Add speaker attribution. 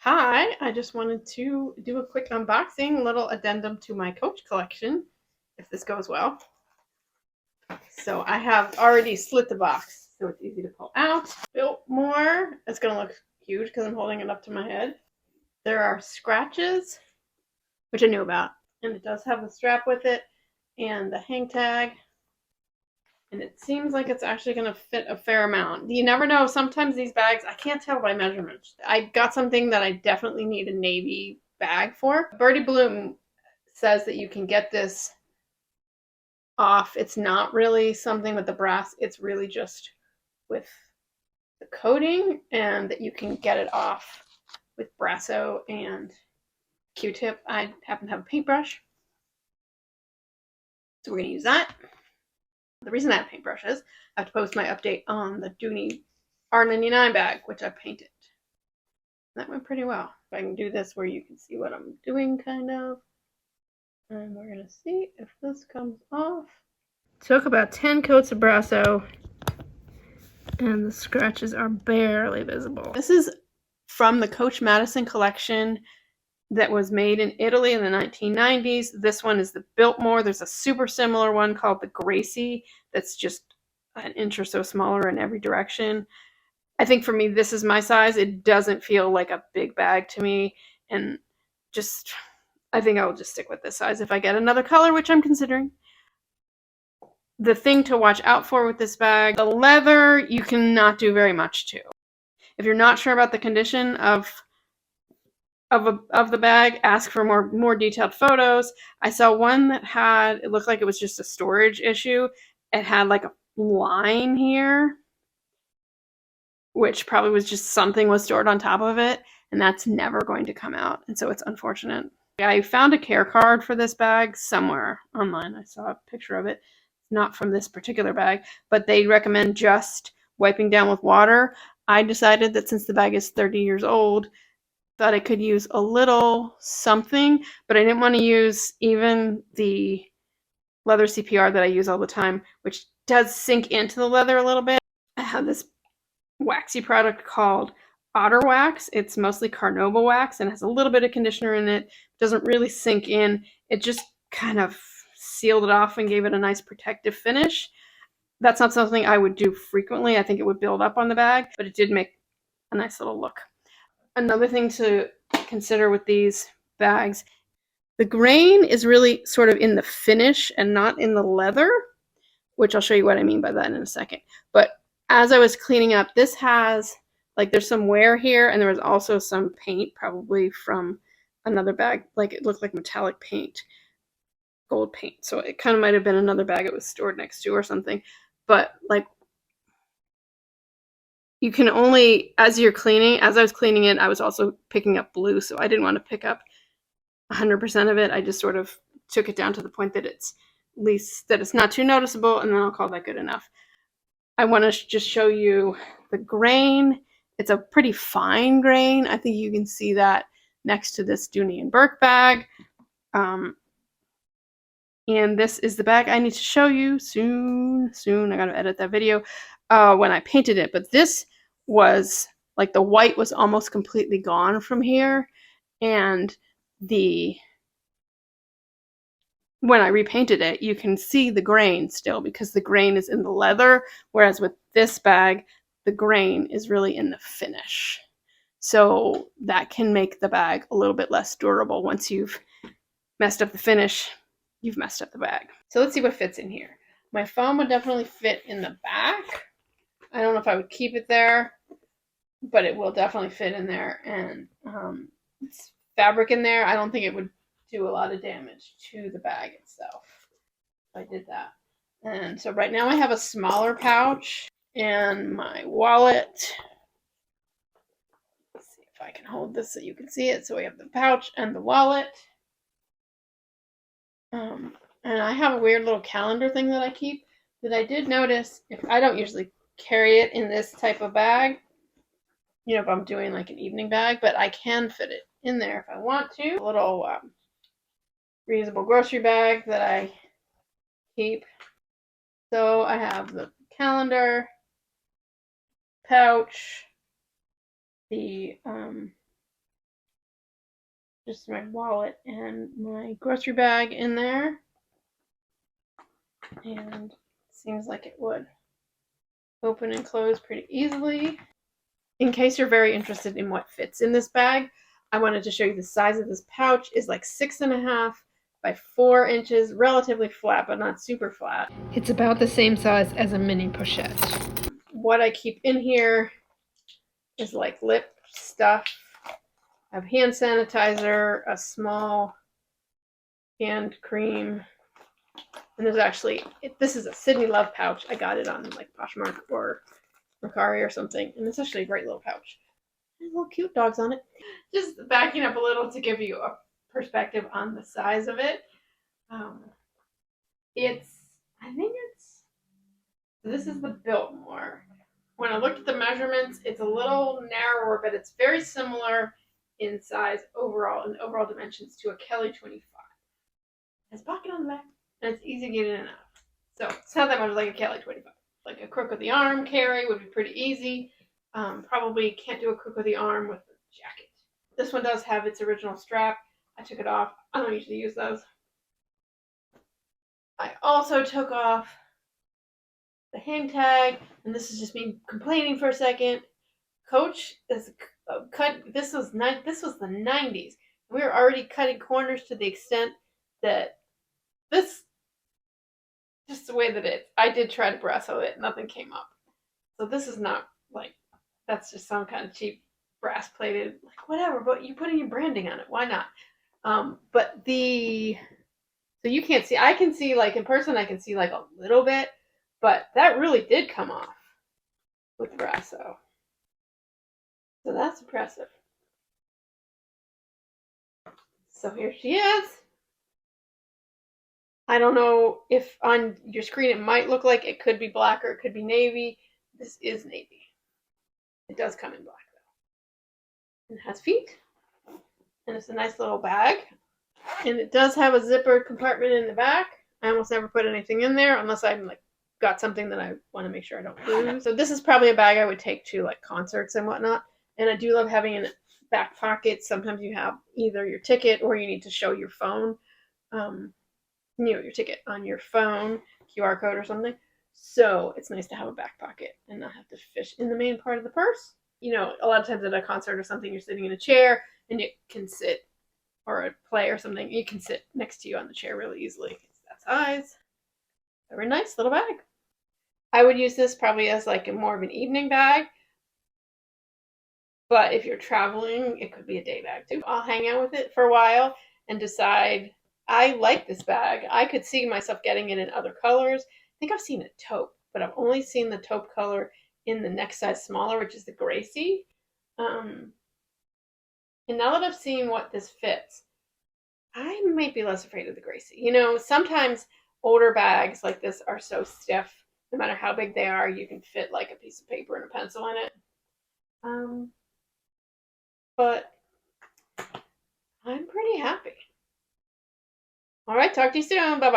Speaker 1: Hi, I just wanted to do a quick unboxing, a little addendum to my Coach collection, if this goes well. So I have already slit the box, so it's easy to pull out. Biltmore, it's going to look huge because I'm holding it up to my head. There are scratches, which I knew about, and it does have the strap with it and the hang tag. And it seems like it's actually going to fit a fair amount. You never know. Sometimes these bags, I can't tell by measurements. I got something that I definitely need a navy bag for. Birdie Bloom says that you can get this off. It's not really something with the brass. It's really just with the coating, and that you can get it off with Brasso and Q-tip. I happen to have a paintbrush, so we're going to use that. The reason I have paintbrushes, I have to post my update on the Dooney R99 bag, which I painted. That went pretty well. If I can do this where you can see what I'm doing, kind of. And we're going to see if this comes off. Took about 10 coats of Brasso, and the scratches are barely visible. This is from the Coach Madison collection that was made in Italy in the 1990s. This one is the Biltmore. There's a super similar one called the Gracie that's just an inch or so smaller in every direction. I think for me, this is my size. It doesn't feel like a big bag to me, and just, I think I'll just stick with this size if I get another color, which I'm considering. The thing to watch out for with this bag, the leather, you cannot do very much to. If you're not sure about the condition of the bag, ask for more detailed photos. I saw one that had, it looked like it was just a storage issue. It had like a line here, which probably was just something was stored on top of it, and that's never going to come out, and so it's unfortunate. I found a care card for this bag somewhere online. I saw a picture of it. Not from this particular bag, but they recommend just wiping down with water. I decided that since the bag is 30 years old, that I could use a little something, but I didn't want to use even the leather CPR that I use all the time, which does sink into the leather a little bit. I have this waxy product called Otter Wax. It's mostly carnauba wax and has a little bit of conditioner in it. It doesn't really sink in. It just kind of sealed it off and gave it a nice protective finish. That's not something I would do frequently. I think it would build up on the bag, but it did make a nice little look. Another thing to consider with these bags, the grain is really sort of in the finish and not in the leather, which I'll show you what I mean by that in a second. But as I was cleaning up, this has, like, there's some wear here, and there was also some paint, probably from another bag. Like, it looked like metallic paint, gold paint. So it kind of might have been another bag it was stored next to or something. But, like, you can only, as you're cleaning, as I was cleaning it, I was also picking up blue, so I didn't want to pick up 100% of it. I just sort of took it down to the point that it's least, that it's not too noticeable, and then I'll call that good enough. I want to just show you the grain. It's a pretty fine grain. I think you can see that next to this Dooney and Burke bag. And this is the bag I need to show you soon. I gotta edit that video when I painted it. But this was, like, the white was almost completely gone from here. And when I repainted it, you can see the grain still because the grain is in the leather. Whereas with this bag, the grain is really in the finish. So that can make the bag a little bit less durable. Once you've messed up the finish, you've messed up the bag. So let's see what fits in here. My phone would definitely fit in the back. I don't know if I would keep it there, but it will definitely fit in there. And it's fabric in there. I don't think it would do a lot of damage to the bag itself if I did that. And so right now I have a smaller pouch and my wallet. Let's see if I can hold this so you can see it. So we have the pouch and the wallet. And I have a weird little calendar thing that I keep that I did notice, if I don't usually carry it in this type of bag, you know, if I'm doing like an evening bag, but I can fit it in there if I want to. A little reusable grocery bag that I keep. So I have the calendar, pouch, the just my wallet and my grocery bag in there. And it seems like it would open and close pretty easily. In case you're very interested in what fits in this bag, I wanted to show you the size of this pouch is like 6.5 by 4 inches, relatively flat, but not super flat. It's about the same size as a mini pochette. What I keep in here is like lip stuff. I have hand sanitizer, a small hand cream, and there's actually, this is a Sydney Love pouch. I got it on like Poshmark or Mercari or something, and it's actually a great little pouch. There's little cute dogs on it. Just backing up a little to give you a perspective on the size of it. This is the Biltmore. When I looked at the measurements, it's a little narrower, but it's very similar in size overall, in overall dimensions, to a Kelly 25. It's pocket on the back, and it's easy to get in and out. So it's not that much like a Kelly 25. Like a crook of the arm carry would be pretty easy. Probably can't do a crook of the arm with a jacket. This one does have its original strap. I took it off. I don't usually use those. I also took off the hang tag, and this is just me complaining for a second. Coach is cut. This was the 90s. We were already cutting corners to the extent that this, just the way that I did try to brasso it, nothing came up. So this is not like, that's just some kind of cheap brass plated, like whatever, but you're putting your branding on it. Why not? So you can't see, I can see like in person, I can see like a little bit, but that really did come off with the brasso. So that's impressive. So here she is. I don't know if on your screen it might look like it could be black or it could be navy. This is navy. It does come in black though. It has feet, and it's a nice little bag. And it does have a zipper compartment in the back. I almost never put anything in there unless I'm like got something that I want to make sure I don't lose. So this is probably a bag I would take to like concerts and whatnot. And I do love having a back pocket. Sometimes you have either your ticket or you need to show your phone, your ticket on your phone, QR code or something. So it's nice to have a back pocket and not have to fish in the main part of the purse. A lot of times at a concert or something, you're sitting in a chair and you can sit, or a play or something, you can sit next to you on the chair really easily. It's that size. Very nice little bag. I would use this probably as like more of an evening bag. But if you're traveling, it could be a day bag too. I'll hang out with it for a while and decide, I like this bag. I could see myself getting it in other colors. I think I've seen a taupe, but I've only seen the taupe color in the next size smaller, which is the Gracie. And now that I've seen what this fits, I might be less afraid of the Gracie. Sometimes older bags like this are so stiff, no matter how big they are, you can fit like a piece of paper and a pencil in it. But I'm pretty happy. All right, talk to you soon. Bye-bye.